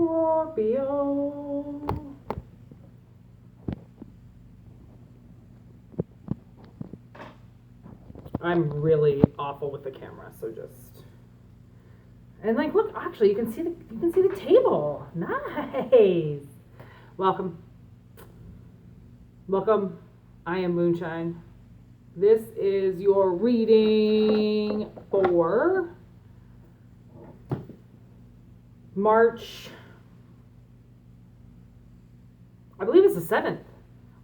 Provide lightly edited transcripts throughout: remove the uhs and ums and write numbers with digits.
Scorpio. I'm really awful with the camera, so just. And like, look, actually, you can see the table. Nice. Welcome. Welcome. I am Moonshine. This is your reading for March. I believe it's the 7th.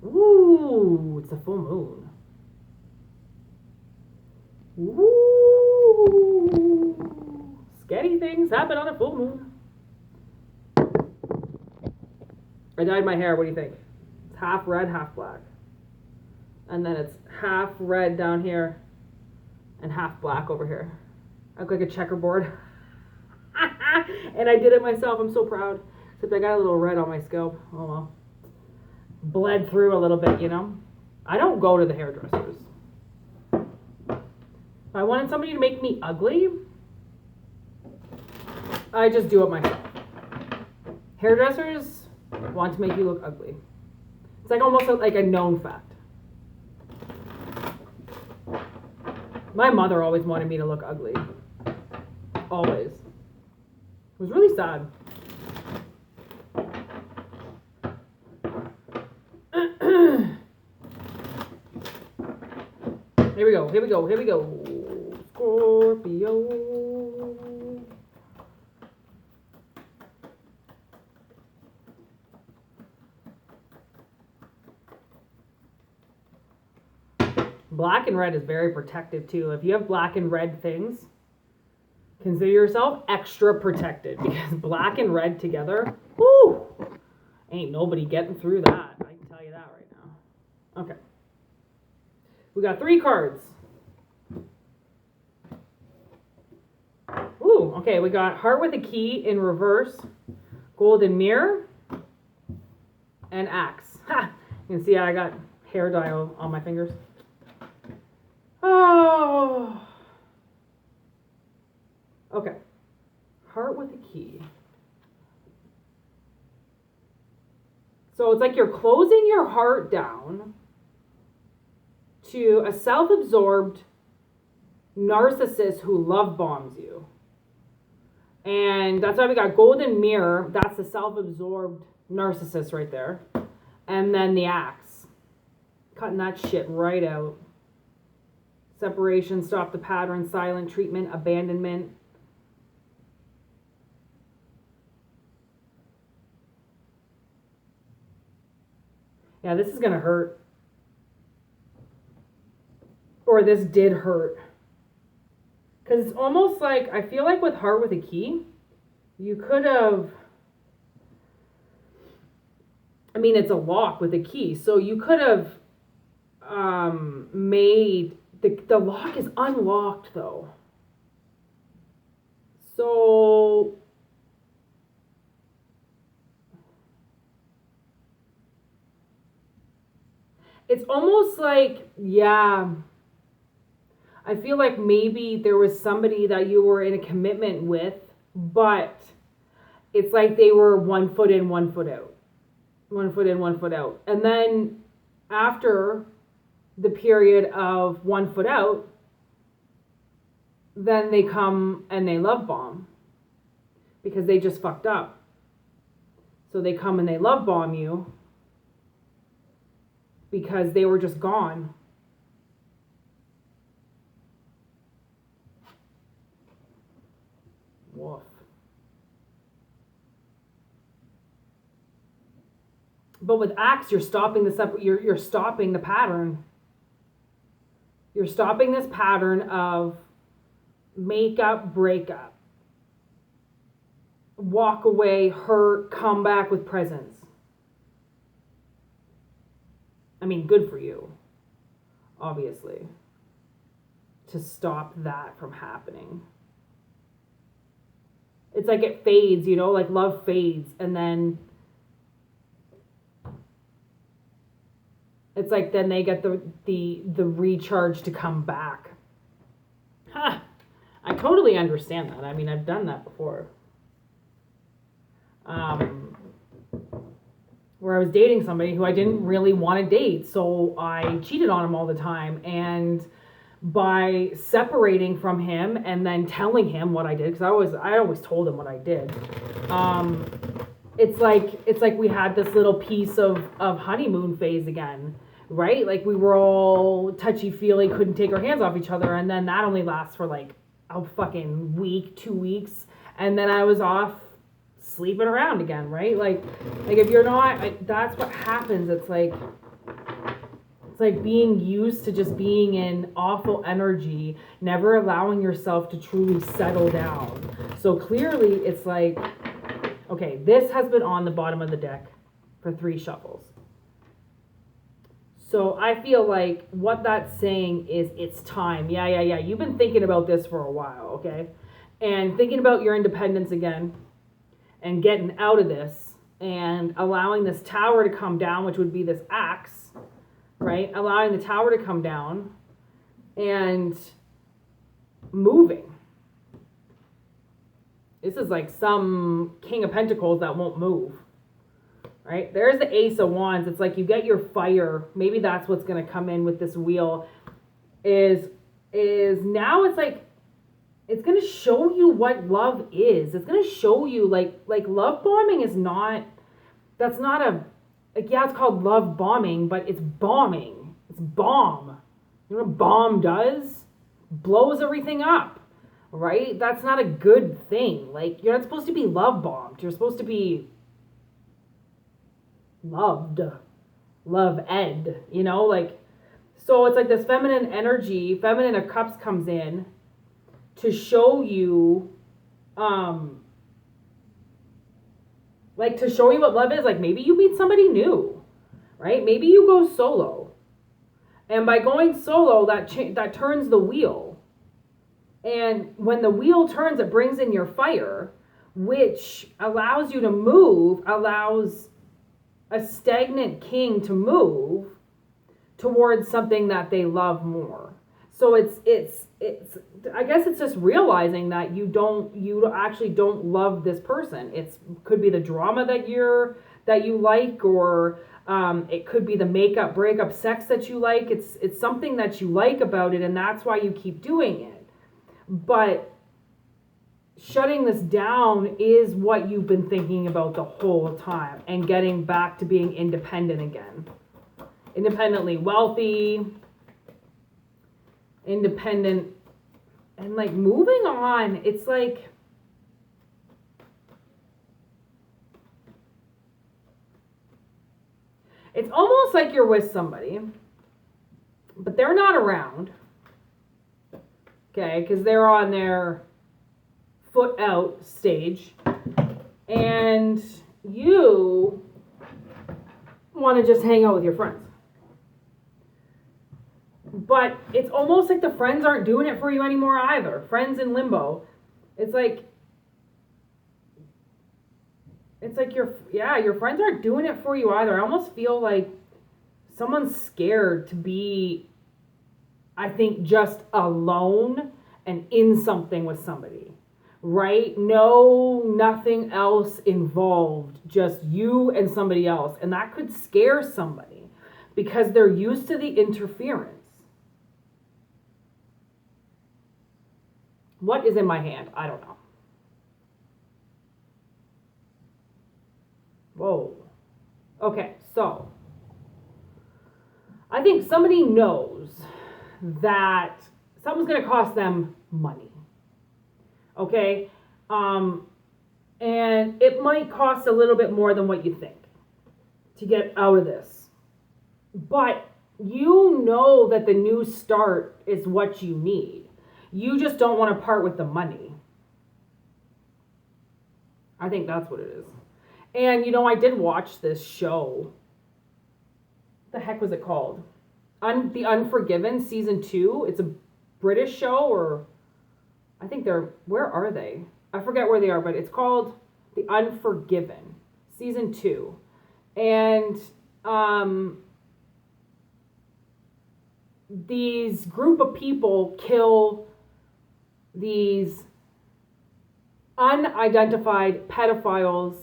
Ooh, it's a full moon. Ooh. Scary things happen on a full moon. I dyed my hair. What do you think? It's half red, half black. And then it's half red down here and half black over here. I look like a checkerboard. And I did it myself. I'm so proud. Except I got a little red on my scalp. Oh well. Bled through a little bit, you know. I don't go to the hairdressers. If I wanted somebody to make me ugly, I just do it myself. Hairdressers want to make you look ugly. It's like almost like a known fact. My mother always wanted me to look ugly. Always. It was really sad. Here we go, here we go, here we go. Scorpio. Black and red is very protective too. If you have black and red things, consider yourself extra protected because black and red together, whoo, ain't nobody getting through that. I can tell you that right now. Okay. We got 3 cards. Ooh, okay, we got Heart with a Key in reverse, Golden Mirror, and Axe. Ha! You can see I got hair dye on my fingers. Oh. Okay. Heart with a Key. So it's like you're closing your heart down to a self-absorbed narcissist who love bombs you. And that's why we got Golden Mirror. That's the self-absorbed narcissist right there. And then the Axe. Cutting that shit right out. Separation, stop the pattern, silent treatment, abandonment. Yeah, this is going to hurt. Or this did hurt. Because it's almost like, I feel like with Heart with a Key, you could have, I mean, it's a lock with a key. So you could have made, the lock is unlocked though. So it's almost like, yeah, I feel like maybe there was somebody that you were in a commitment with, but it's like they were 1 foot in, 1 foot out. 1 foot in, 1 foot out. And then after the period of 1 foot out, then they come and they love bomb because they just fucked up. So they come and they love bomb you because they were just gone. Woof. But with Axe, you're stopping you're stopping the pattern. You're stopping this pattern of makeup, breakup, walk away, hurt, come back with presents. I mean, good for you, obviously, to stop that from happening. It's like it fades, you know, like love fades, and then it's like then they get the recharge to come back. Ha! I totally understand that. I mean, I've done that before. where I was dating somebody who I didn't really want to date. So I cheated on him all the time. And by separating from him and then telling him what I did, because I always told him what I did. It's like we had this little piece of honeymoon phase again, right? Like we were all touchy-feely, couldn't take our hands off each other, and then that only lasts for like a fucking week, 2 weeks, and then I was off sleeping around again, right? Like if you're not, that's what happens. It's like being used to just being in awful energy, never allowing yourself to truly settle down. So clearly it's like, okay, this has been on the bottom of the deck for 3 shuffles. So I feel like what that's saying is it's time. Yeah. You've been thinking about this for a while, okay? And thinking about your independence again and getting out of this and allowing this tower to come down, which would be this axe, right? Allowing the tower to come down and moving. This is like some King of Pentacles that won't move, right? There's the Ace of Wands. It's like you get your fire. Maybe that's what's going to come in with this wheel is now it's like, it's going to show you what love is. It's going to show you like love bombing is not, that's not a, like, yeah, it's called love bombing, but it's bombing. It's bomb. You know what a bomb does? Blows everything up. Right? That's not a good thing. Like, you're not supposed to be love bombed. You're supposed to be loved. Love-ed. You know, like, so it's like this feminine energy, feminine of cups comes in to show you, like, to show you what love is. Like, maybe you meet somebody new, right? Maybe you go solo. And by going solo, that turns the wheel. And when the wheel turns, it brings in your fire, which allows you to move, allows a stagnant king to move towards something that they love more. So it's I guess it's just realizing that you actually don't love this person. It could be the drama that you like, or it could be the makeup, breakup, sex that you like. It's something that you like about it, and that's why you keep doing it. But shutting this down is what you've been thinking about the whole time, and getting back to being independent again. Independently wealthy, independent, and like moving on. It's like, it's almost like you're with somebody, but they're not around. Okay, because they're on their foot out stage, and you want to just hang out with your friends. But it's almost like the friends aren't doing it for you anymore either. Friends in limbo. It's like your friends aren't doing it for you either. I almost feel like someone's scared to be, I think, just alone and in something with somebody, right? No, nothing else involved, just you and somebody else. And that could scare somebody because they're used to the interference. What is in my hand? I don't know. Whoa. Okay, so I think somebody knows that something's going to cost them money. Okay? And it might cost a little bit more than what you think to get out of this. But you know that the new start is what you need. You just don't want to part with the money. I think that's what it is. And, you know, I did watch this show. What the heck was it called? The Unforgiven, season 2. It's a British show, or I think where are they? I forget where they are, but it's called The Unforgiven, season 2. And these group of people kill these unidentified pedophiles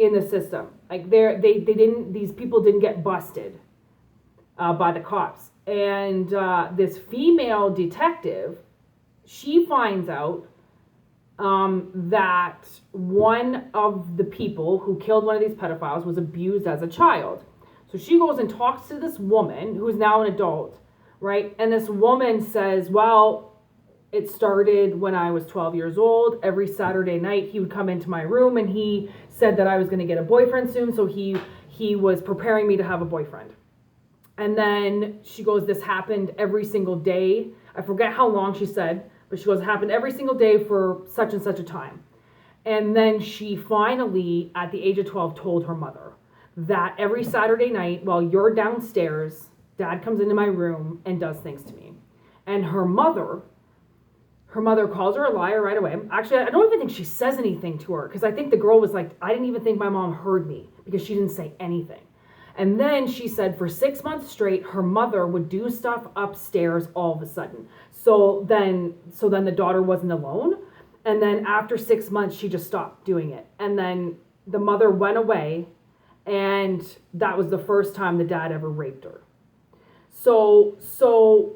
in the system. Like these people didn't get busted by the cops. And this female detective, she finds out that one of the people who killed one of these pedophiles was abused as a child. So she goes and talks to this woman who's now an adult, right? And this woman says, well, it started when I was 12 years old. Every Saturday night, he would come into my room and he said that I was going to get a boyfriend soon. So he was preparing me to have a boyfriend. And then she goes, this happened every single day. I forget how long she said, but she goes, it happened every single day for such and such a time. And then she finally, at the age of 12, told her mother that every Saturday night while you're downstairs, Dad comes into my room and does things to me. And her mother calls her a liar right away. Actually, I don't even think she says anything to her, because I think the girl was like, I didn't even think my mom heard me, because she didn't say anything. And then she said for 6 months straight, her mother would do stuff upstairs all of a sudden. So then the daughter wasn't alone. And then after 6 months, she just stopped doing it. And then the mother went away, and that was the first time the dad ever raped her. So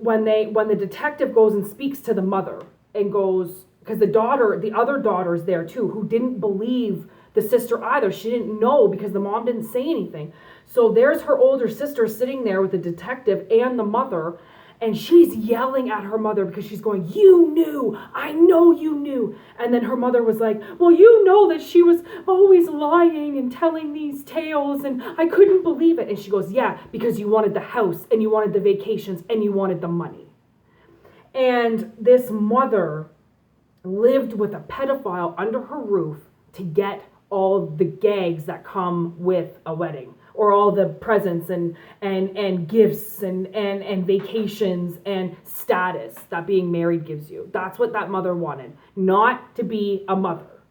when the detective goes and speaks to the mother and goes, because the other daughter's there too, who didn't believe the sister either. She didn't know because the mom didn't say anything. So there's her older sister sitting there with the detective and the mother, and she's yelling at her mother because she's going, you knew, I know you knew. And then her mother was like, well, you know that she was always lying and telling these tales, and I couldn't believe it. And she goes, yeah, because you wanted the house and you wanted the vacations and you wanted the money. And this mother lived with a pedophile under her roof to get all the gags that come with a wedding, or all the presents and gifts and vacations and status that being married gives you. That's what that mother wanted, not to be a mother,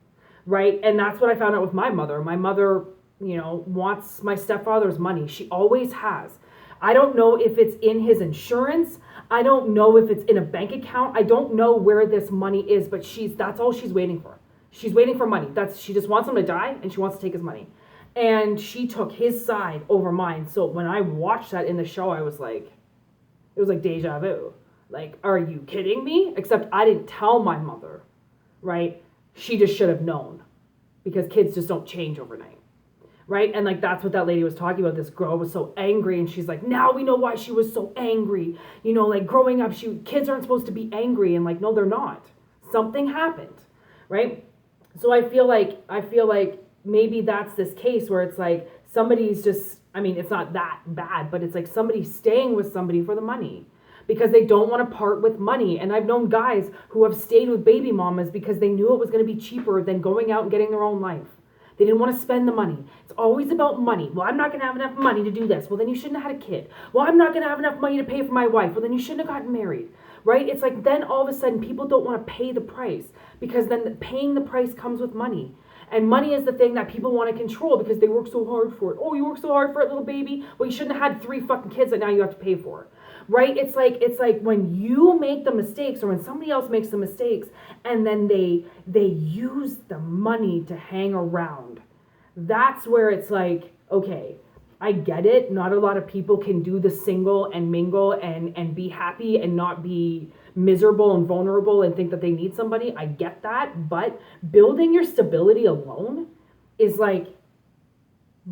right? And that's what I found out with my mother. My mother, wants my stepfather's money. She always has. I don't know if it's in his insurance. I don't know if it's in a bank account. I don't know where this money is, but that's all she's waiting for. She's waiting for money. She just wants him to die, and she wants to take his money. And she took his side over mine. So when I watched that in the show, I was like, it was like deja vu. Like, are you kidding me? Except I didn't tell my mother, right? She just should have known, because kids just don't change overnight, right? And like, that's what that lady was talking about. This girl was so angry, and she's like, now we know why she was so angry. Like growing up, kids aren't supposed to be angry. And like, no, they're not. Something happened, right? So I feel like maybe that's this case where it's like somebody's just, it's not that bad, but it's like somebody's staying with somebody for the money because they don't want to part with money. And I've known guys who have stayed with baby mamas because they knew it was going to be cheaper than going out and getting their own life. They didn't want to spend the money. It's always about money. Well, I'm not going to have enough money to do this. Well, then you shouldn't have had a kid. Well, I'm not going to have enough money to pay for my wife. Well, then you shouldn't have gotten married, right? It's like then all of a sudden people don't want to pay the price, because then paying the price comes with money. And money is the thing that people want to control because they work so hard for it. Oh, you work so hard for it, little baby? Well, you shouldn't have had 3 fucking kids that now you have to pay for, right? It's like when you make the mistakes, or when somebody else makes the mistakes, and then they use the money to hang around. That's where it's like, okay, I get it. Not a lot of people can do the single and mingle and be happy and not be miserable and vulnerable and think that they need somebody. I get that. But building your stability alone is like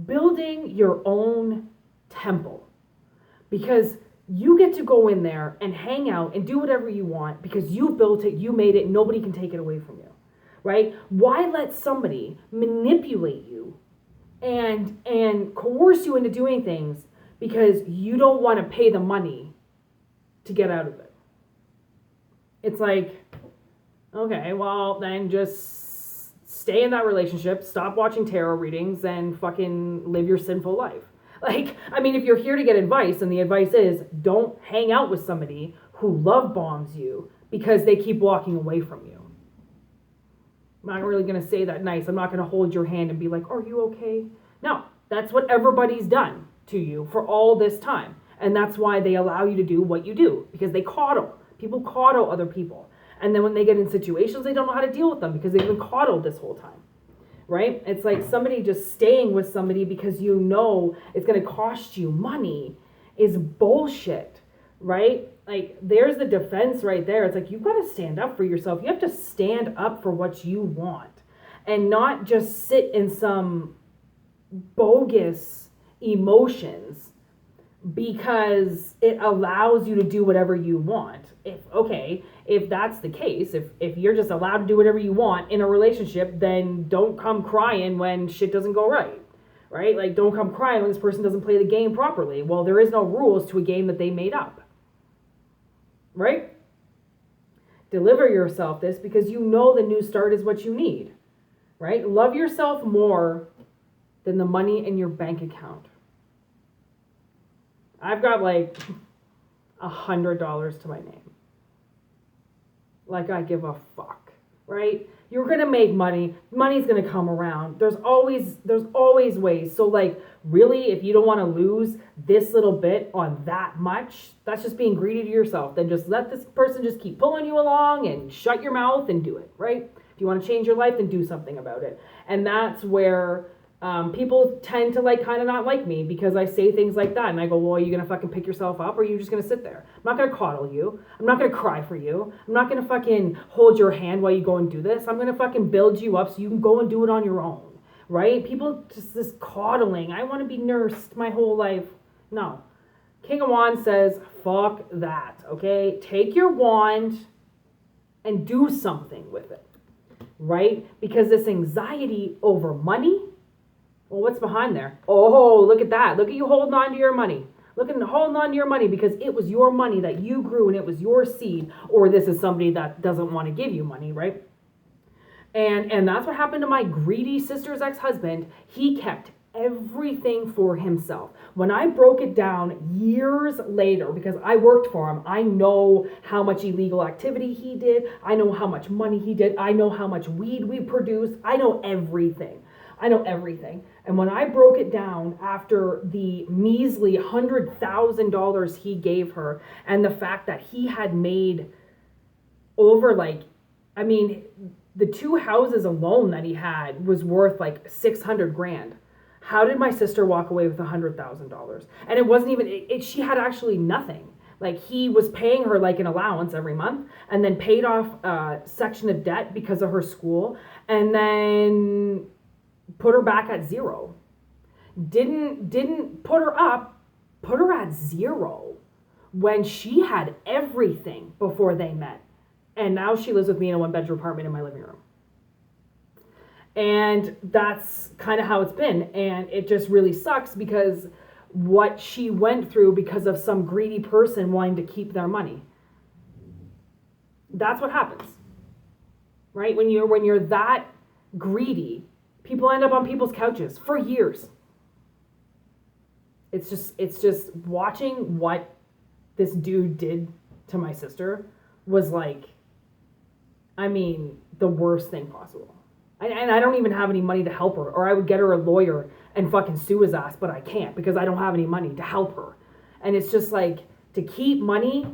building your own temple, because you get to go in there and hang out and do whatever you want because you built it, you made it, nobody can take it away from you, right? Why let somebody manipulate you and coerce you into doing things because you don't want to pay the money to get out of it? It's like, okay, well, then just stay in that relationship, stop watching tarot readings, and fucking live your sinful life. Like, if you're here to get advice, and the advice is don't hang out with somebody who love bombs you because they keep walking away from you. I'm not really going to say that nice. I'm not going to hold your hand and be like, are you okay? No, that's what everybody's done to you for all this time. And that's why they allow you to do what you do, because they coddle. People coddle other people. And then when they get in situations, they don't know how to deal with them because they've been coddled this whole time, right? It's like somebody just staying with somebody because you know it's going to cost you money is bullshit, right? Like, there's the defense right there. It's like, you've got to stand up for yourself. You have to stand up for what you want and not just sit in some bogus emotions because it allows you to do whatever you want. If that's the case, if you're just allowed to do whatever you want in a relationship, then don't come crying when shit doesn't go right? Like, don't come crying when this person doesn't play the game properly. Well, there is no rules to a game that they made up, right? Deliver yourself this because you know the new start is what you need, right? Love yourself more than the money in your bank account. I've got like $100 to my name. Like, I give a fuck, right? You're going to make money. Money's going to come around. There's always ways. So, like, really, if you don't want to lose this little bit on that much, that's just being greedy to yourself. Then just let this person just keep pulling you along and shut your mouth and do it, right? If you want to change your life, then do something about it. And that's where people tend to like kind of not like me because I say things like that. And I go, well, are you going to fucking pick yourself up or are you just going to sit there? I'm not going to coddle you. I'm not going to cry for you. I'm not going to fucking hold your hand while you go and do this. I'm going to fucking build you up so you can go and do it on your own, right? People just this coddling. I want to be nursed my whole life. No. King of Wands says, fuck that, okay? Take your wand and do something with it, right? Because this anxiety over money, well, what's behind there? Oh, look at that. Look at you holding on to your money. Look at holding on to your money because it was your money that you grew and it was your seed. Or this is somebody that doesn't want to give you money, right? And that's what happened to my greedy sister's ex-husband. He kept everything for himself. When I broke it down years later, because I worked for him, I know how much illegal activity he did. I know how much money he did. I know how much weed we produced. I know everything. And when I broke it down after the measly $100,000 he gave her and the fact that he had made over the two houses alone that he had was worth like 600 grand. How did my sister walk away with $100,000? And it wasn't even, she had actually nothing. Like, he was paying her like an allowance every month and then paid off a section of debt because of her school and then put her back at zero. Didn't put her up, put her at zero when she had everything before they met. And now she lives with me in a 1-bedroom apartment in my living room. And that's kind of how it's been. And it just really sucks because what she went through because of some greedy person wanting to keep their money. That's what happens, right? When you're that greedy, people end up on people's couches for years. It's just watching what this dude did to my sister was like, I mean, the worst thing possible. And I don't even have any money to help her, or I would get her a lawyer and fucking sue his ass, but I can't because I don't have any money to help her. And it's just like, to keep money,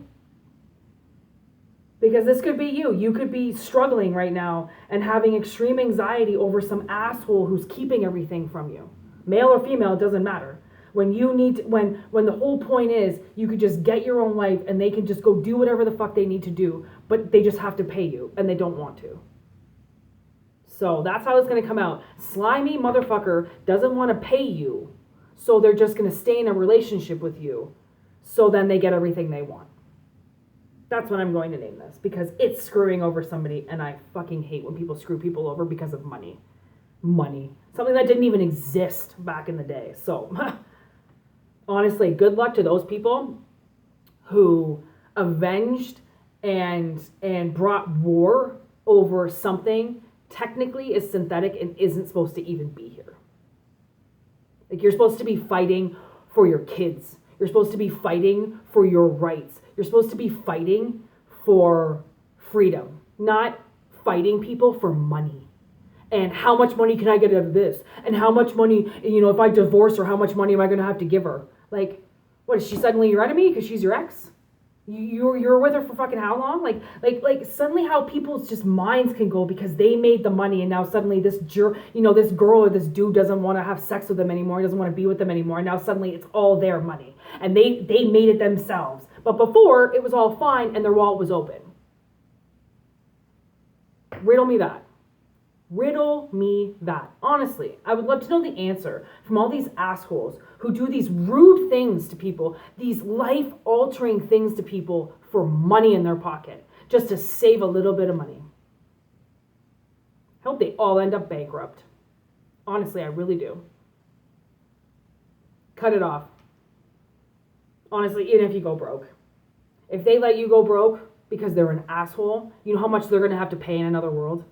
because this could be you. You could be struggling right now and having extreme anxiety over some asshole who's keeping everything from you. Male or female, it doesn't matter. When you need to, when the whole point is you could just get your own life and they can just go do whatever the fuck they need to do, but they just have to pay you and they don't want to. So that's how it's going to come out. Slimy motherfucker doesn't want to pay you, so they're just going to stay in a relationship with you, so then they get everything they want. That's what I'm going to name this, because it's screwing over somebody, and I fucking hate when people screw people over because of money. Money. Something that didn't even exist back in the day. So, honestly, good luck to those people who avenged and brought war over something technically is synthetic and isn't supposed to even be here. Like, you're supposed to be fighting for your kids. You're supposed to be fighting for your rights. You're supposed to be fighting for freedom, not fighting people for money. And how much money can I get out of this? And how much money, if I divorce her, how much money am I going to have to give her? Like, what, is she suddenly your enemy because she's your ex? You're with her for fucking how long? Like suddenly how people's just minds can go because they made the money, and now suddenly this this girl or this dude doesn't want to have sex with them anymore. He doesn't want to be with them anymore. And now suddenly it's all their money, and they made it themselves. But before it was all fine, and their wallet was open. Riddle me that. Riddle me that. Honestly, I would love to know the answer from all these assholes who do these rude things to people, these life-altering things to people for money in their pocket, just to save a little bit of money. I hope they all end up bankrupt. Honestly, I really do. Cut it off. Honestly, even if you go broke. If they let you go broke because they're an asshole, you know how much they're going to have to pay in another world?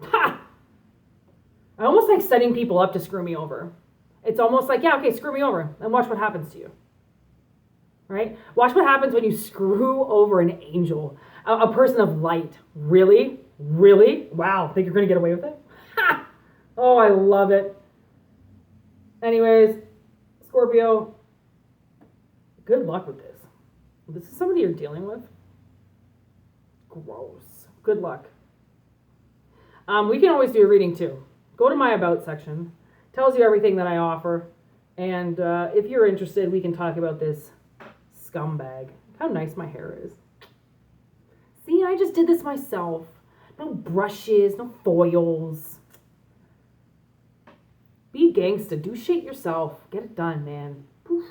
Ha! I almost like setting people up to screw me over. It's almost like, yeah, okay, screw me over and watch what happens to you. Right? Watch what happens when you screw over an angel, a person of light. Really? Really? Wow, think you're going to get away with it? Ha! Oh, I love it. Anyways, Scorpio, good luck with this. This is somebody you're dealing with. Gross. Good luck. We can always do a reading too. Go to my About section. Tells you everything that I offer. And if you're interested, we can talk about this scumbag. How nice my hair is. See, I just did this myself. No brushes, no foils. Be gangsta. Do shit yourself. Get it done, man. Poof.